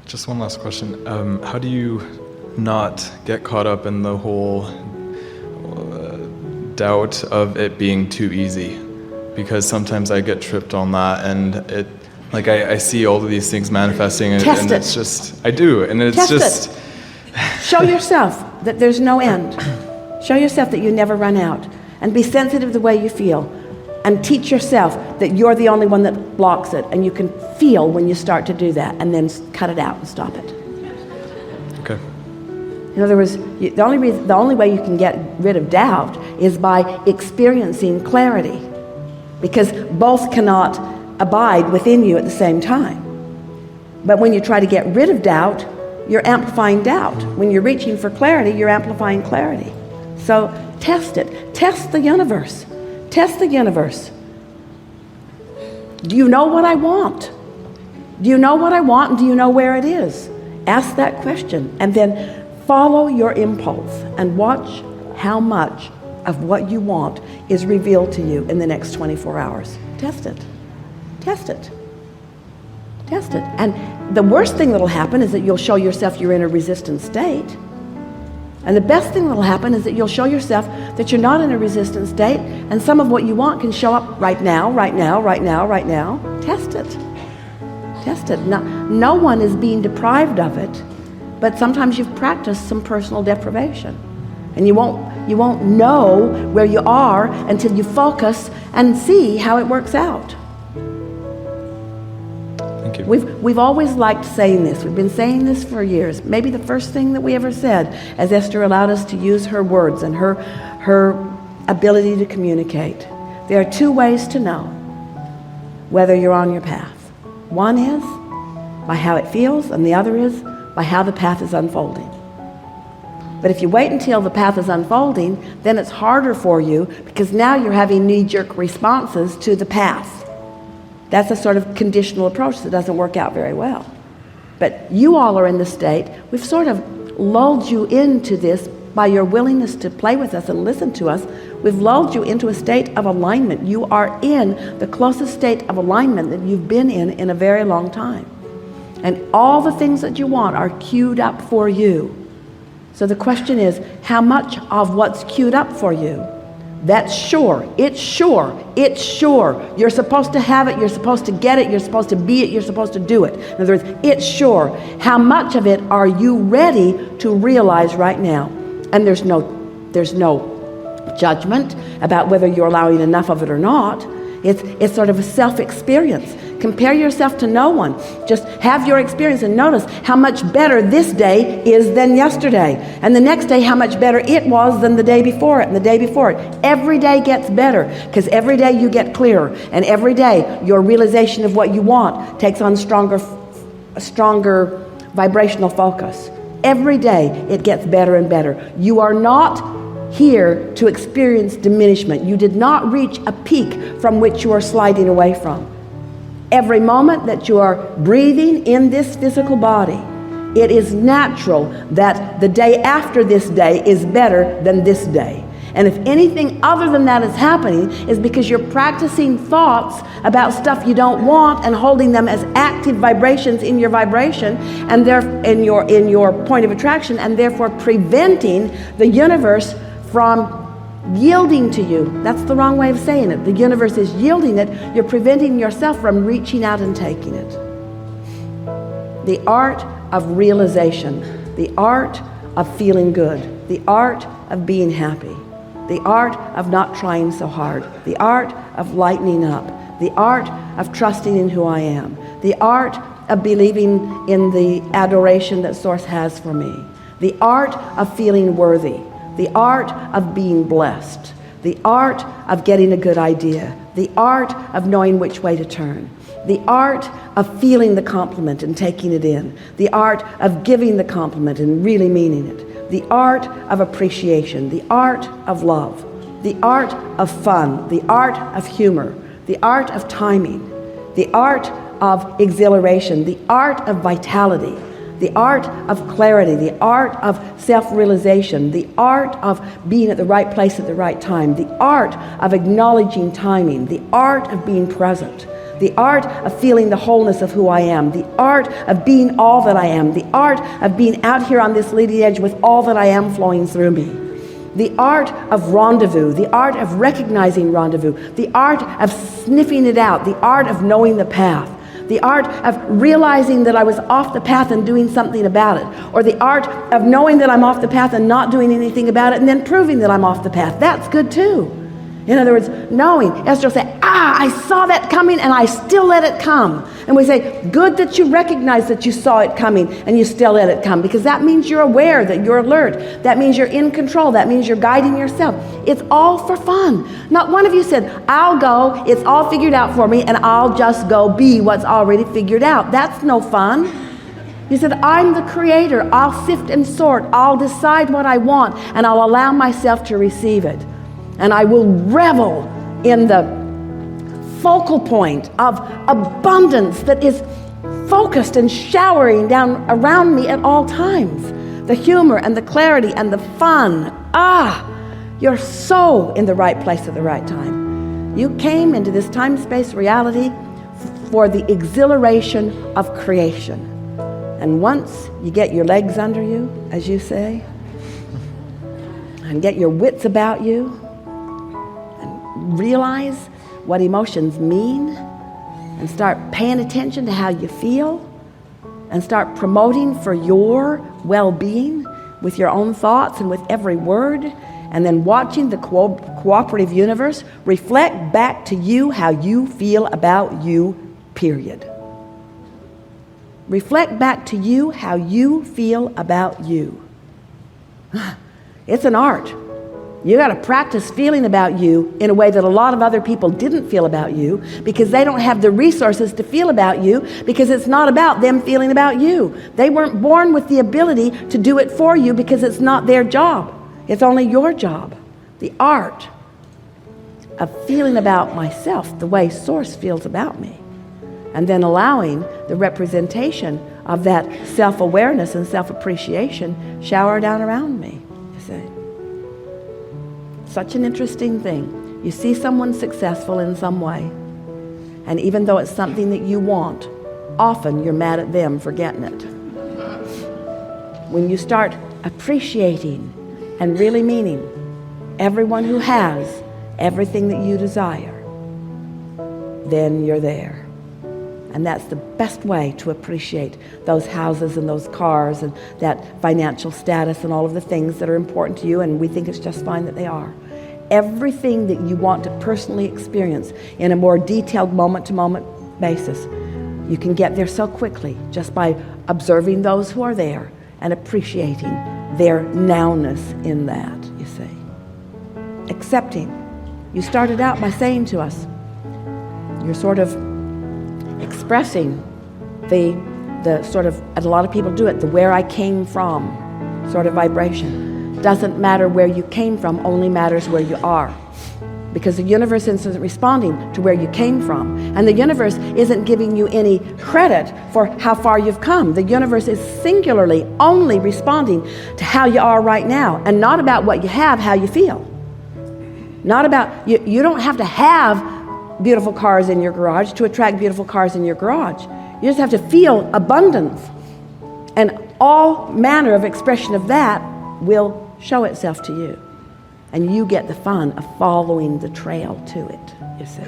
Just one last question. How do you not get caught up in the whole doubt of it being too easy? Because sometimes I get tripped on that, and it, like I see all of these things manifesting, and it's just, I do, and it's Test just... it. Show yourself that there's no end. Show yourself that you never run out, and be sensitive the way you feel, and teach yourself that you're the only one that blocks it, and you can feel when you start to do that, and then cut it out and stop it. Okay. In other words, the only way you can get rid of doubt is by experiencing clarity, because both cannot abide within you at the same time. But when you try to get rid of doubt, you're amplifying doubt. When you're reaching for clarity, you're amplifying clarity. So test it. Test the universe. Test the universe. Do you know what I want? Do you know what I want, and do you know where it is? Ask that question, and then follow your impulse and watch how much of what you want is revealed to you in the next 24 hours. Test it. Test it. Test it. And the worst thing that'll happen is that you'll show yourself you're in a resistant state. And the best thing that'll happen is that you'll show yourself that you're not in a resistant state, and some of what you want can show up right now, right now, right now, right now. Test it. Test it. No one is being deprived of it, but sometimes you've practiced some personal deprivation. And you won't know where you are until you focus and see how it works out. Thank you. We've always liked saying this. We've been saying this for years. Maybe the first thing that we ever said, as Esther allowed us to use her words and her ability to communicate. There are two ways to know whether you're on your path. One is by how it feels, and the other is by how the path is unfolding. But if you wait until the path is unfolding, then it's harder for you, because now you're having knee-jerk responses to the path. That's a sort of conditional approach that doesn't work out very well. But you all are in the state, we've sort of lulled you into this by your willingness to play with us and listen to us. We've lulled you into a state of alignment. You are in the closest state of alignment that you've been in a very long time. And all the things that you want are queued up for you. So the question is, how much of what's queued up for you? That's sure. It's sure. It's sure. You're supposed to have it. You're supposed to get it. You're supposed to be it. You're supposed to do it. In other words, it's sure. How much of it are you ready to realize right now? And there's no judgment about whether you're allowing enough of it or not. It's sort of a self-experience. Compare yourself to no one. Just have your experience and notice how much better this day is than yesterday. And the next day, how much better it was than the day before it and the day before it. Every day gets better, because every day you get clearer. And every day your realization of what you want takes on a stronger vibrational focus. Every day it gets better and better. You are not here to experience diminishment. You did not reach a peak from which you are sliding away from. Every moment that you are breathing in this physical body, it is natural that the day after this day is better than this day. And if anything other than that is happening, is because you're practicing thoughts about stuff you don't want and holding them as active vibrations in your vibration and in your point of attraction, and therefore preventing the universe from yielding to you. That's the wrong way of saying it. The universe is yielding it. You're preventing yourself from reaching out and taking it. The art of realization, the art of feeling good, the art of being happy, the art of not trying so hard, the art of lightening up, the art of trusting in who I am, the art of believing in the adoration that Source has for me, the art of feeling worthy, the art of being blessed, the art of getting a good idea, the art of knowing which way to turn, the art of feeling the compliment and taking it in, the art of giving the compliment and really meaning it, the art of appreciation, the art of love, the art of fun, the art of humor, the art of timing, the art of exhilaration, the art of vitality, the art of clarity, the art of self-realization, the art of being at the right place at the right time, the art of acknowledging timing, the art of being present, The art of feeling the wholeness of who I am. The art of being all that I am. The art of being out here on this leading edge with all that I am flowing through me. The art of rendezvous. The art of recognizing rendezvous. The art of sniffing it out. The art of knowing the path. The art of realizing that I was off the path and doing something about it. Or the art of knowing that I'm off the path and not doing anything about it and then proving that I'm off the path. That's good too. In other words, knowing. Esther will say, I saw that coming and I still let it come. And we say, good that you recognize that you saw it coming and you still let it come, because that means you're aware, that you're alert. That means you're in control. That means you're guiding yourself. It's all for fun. Not one of you said, I'll go, it's all figured out for me, and I'll just go be what's already figured out. That's no fun. You said, I'm the creator. I'll sift and sort. I'll decide what I want, and I'll allow myself to receive it. And I will revel in the focal point of abundance that is focused and showering down around me at all times. The humor and the clarity and the fun. You're so in the right place at the right time. You came into this time-space reality for the exhilaration of creation. And once you get your legs under you, as you say, and get your wits about you, realize what emotions mean, and start paying attention to how you feel, and start promoting for your well-being with your own thoughts and with every word, and then watching the cooperative universe reflect back to you how you feel about you, period. Reflect back to you how you feel about you. It's an art. You got to practice feeling about you in a way that a lot of other people didn't feel about you, because they don't have the resources to feel about you, because it's not about them feeling about you. They weren't born with the ability to do it for you, because it's not their job. It's only your job. The art of feeling about myself the way Source feels about me, and then allowing the representation of that self-awareness and self-appreciation shower down around me, you see. Such an interesting thing. You see someone successful in some way, and even though it's something that you want, often you're mad at them for getting it. When you start appreciating and really meaning everyone who has everything that you desire, then you're there. And that's the best way to appreciate those houses and those cars and that financial status and all of the things that are important to you, and we think it's just fine that they are. Everything that you want to personally experience in a more detailed moment-to-moment basis, you can get there so quickly just by observing those who are there and appreciating their nowness in that, you see. Accepting. You started out by saying to us, you're sort of expressing the sort of, and a lot of people do it, the where I came from sort of vibration. Doesn't matter where you came from, only matters where you are. Because the universe isn't responding to where you came from. And the universe isn't giving you any credit for how far you've come. The universe is singularly only responding to how you are right now, and not about what you have, how you feel. Not about, you don't have to have beautiful cars in your garage to attract beautiful cars in your garage. You just have to feel abundance, and all manner of expression of that will show itself to you, and you get the fun of following the trail to it, you see.